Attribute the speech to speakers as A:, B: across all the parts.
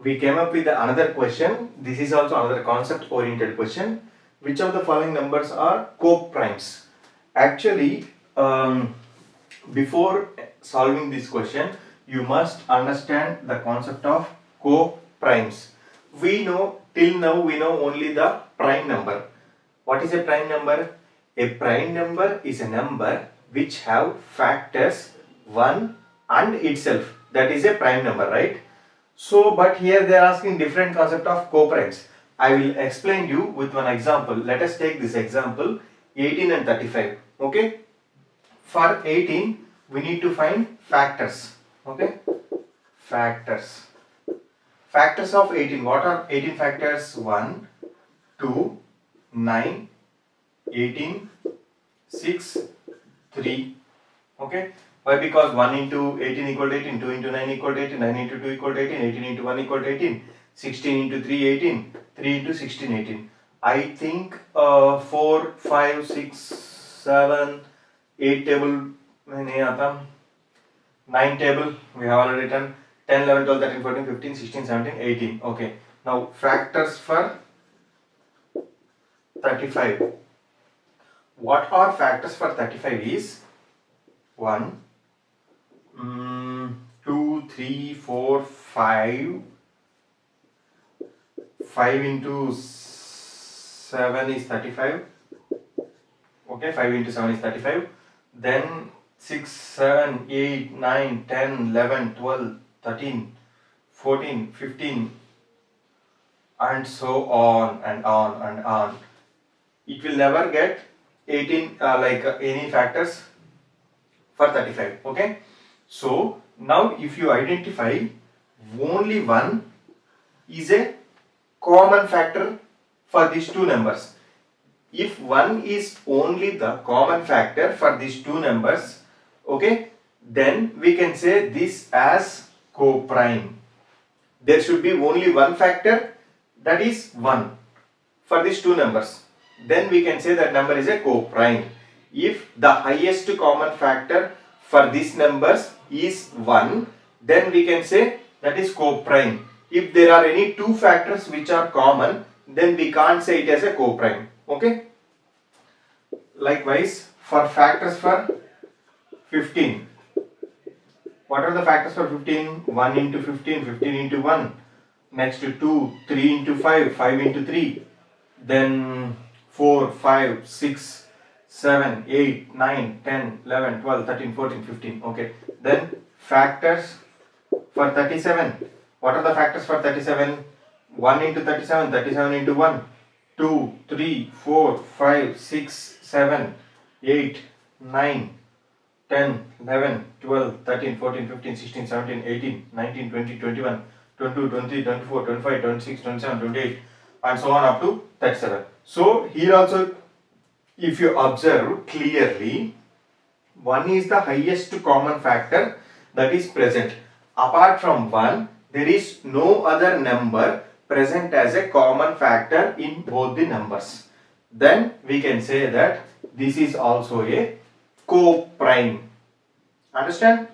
A: we came up with another question. This is also another concept oriented question. Which of the following numbers are co-primes? Actually, before solving this question, you must understand the concept of co-primes. We know, till now we know only the prime number. What is a prime number? A prime number is a number which have factors 1 and itself. That is a prime number, right? So, but here they are asking different concept of co-primes. I will explain you with one example. Let us take this example 18 and 35. Okay. For 18, we need to find factors. Okay. Factors. Factors of 18. What are 18 factors? 1, 2, 9, 18, 6, 3. Okay. Why? Because 1 into 18 equal to 18, 2 into 9 equal to 18, 9 into 2 equal to 18, 18 into 1 equal to 18, 16 into 3 18, 3 into 16 18. I think 4, 5, 6, 7, 8 table, 9 table we have already written, 10, 11, 12, 13, 14, 15, 16, 17, 18. Okay. Now factors for 35. What are factors for 35 is 1, 2, 3, 4, 5. 5 into 7 is 35. Okay, 5 into 7 is 35. Then 6, 7, 8, 9, 10, 11, 12, 13, 14, 15, and so on and on and on. It will never get 18 any factors for 35. Okay. So now if you identify only one is a common factor for these two numbers. If one is only the common factor for these two numbers, okay, then we can say this as co-prime. There should be only one factor, that is 1 for these two numbers. Then we can say that number is a co-prime. If the highest common factor for these numbers is 1, then we can say that is co-prime. If there are any two factors which are common, then we can't say it as a co-prime. Okay. Likewise, for factors for 15. What are the factors for 15? 1 into 15, 15 into 1. Next 2, 3 into 5, 5 into 3. Then 4, 5, 6, 7, 8, 9, 10, 11, 12, 13, 14, 15. Okay. Then factors for 37. What are the factors for 37? 1 into 37, 37 into 1. 2, 3, 4, 5, 6, 7, 8, 9, 10, 11, 12, 13, 14, 15, 16, 17, 18, 19, 20, 21, 22, 23, 24, 25, 26, 27, 28, and so on up to 37. So here also, if you observe clearly, 1 is the highest common factor that is present. Apart from 1, there is no other number present as a common factor in both the numbers. Then we can say that this is also a co-prime. Understand?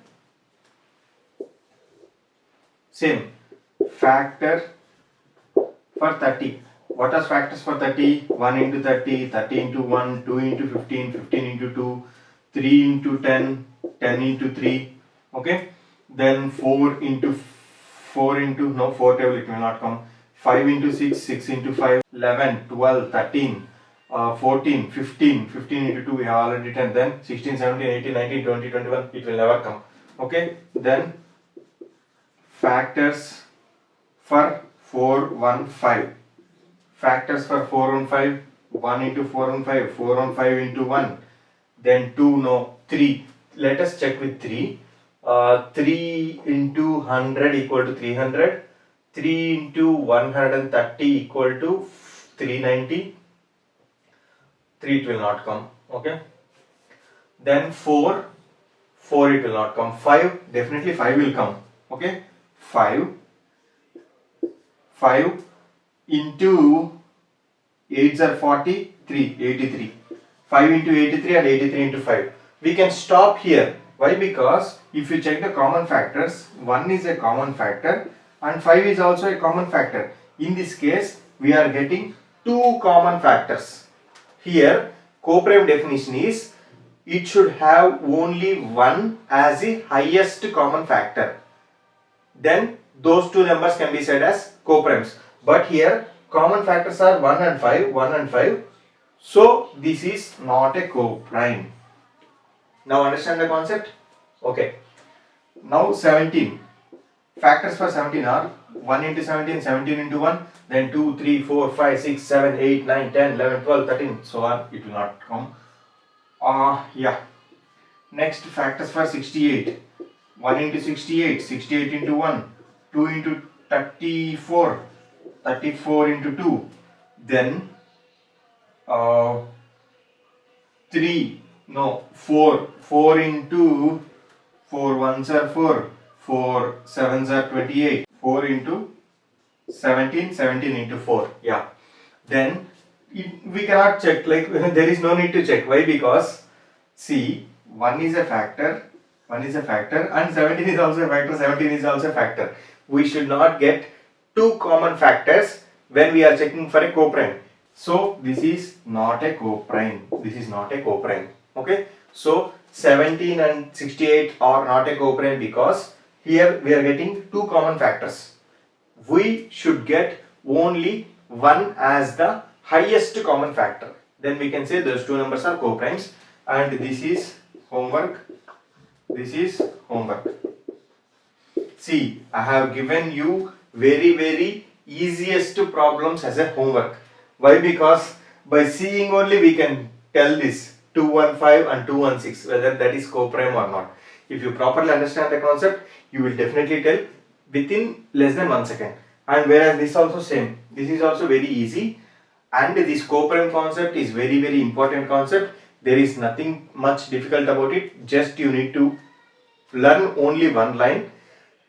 A: Same. Factor for 30. What are factors for 30? 1 into 30, 30 into 1, 2 into 15, 15 into 2, 3 into 10, 10 into 3. Okay. Then 4 into 4 into, no, 4 table it will not come. 5 into 6, 6 into 5, 11, 12, 13, 14, 15, 15 into 2 we have already 10, then 16, 17, 18, 19, 20, 21, it will never come. Okay. Then factors for 4, 1, 5. Factors for 4 and 5, 1 into 4 and 5, 4 and 5 into 1, then 2, no, 3. Let us check with 3. 3 into 100 equal to 300, 3 into 130 equal to 390, 3 it will not come. Okay. Then 4 it will not come. 5, definitely 5 will come. Okay. 5 into 8s are 43, 83. 5 into 83 and 83 into 5. We can stop here. Why? Because if you check the common factors, 1 is a common factor and 5 is also a common factor. In this case, we are getting two common factors. Here, coprime definition is it should have only one as the highest common factor. Then those two numbers can be said as coprimes. But here common factors are 1 and 5, 1 and 5. So this is not a coprime. Now understand the concept? Okay. Now 17. Factors for 17 are 1 into 17, 17 into 1, then 2, 3, 4, 5, 6, 7, 8, 9, 10, 11, 12, 13, so on. It will not come. Yeah. Next, factors for 68. 1 into 68, 68 into 1, 2 into 34, 34 into 2, then 4 into 4 ones are 4, 4 sevens are 28, 4 into 17, 17 into 4, yeah. Then we cannot check, like there is no need to check. Why? Because see, 1 is a factor and 17 is also a factor, 17 is also a factor. We should not get two common factors when we are checking for a coprime. So this is not a coprime. This is not a coprime. Okay. So 17 and 68 are not a coprime because here we are getting two common factors. We should get only one as the highest common factor. Then we can say those two numbers are coprimes, and this is homework. This is homework. See, I have given you very easiest problems as a homework. Why? Because by seeing only we can tell this 215 and 216 whether that is coprime or not. If you properly understand the concept, you will definitely tell within less than 1 second. And whereas this also same. This is also very easy, and this coprime concept is very important concept. There is nothing much difficult about it. Just you need to learn only one line.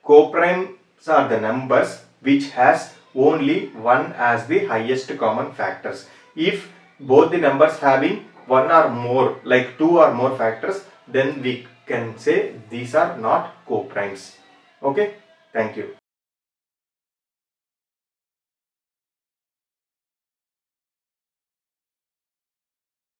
A: Coprimes are the numbers which has only one as the highest common factors. If both the numbers having one or more, like 2 or more factors, then we can say these are not coprimes. Okay, thank you.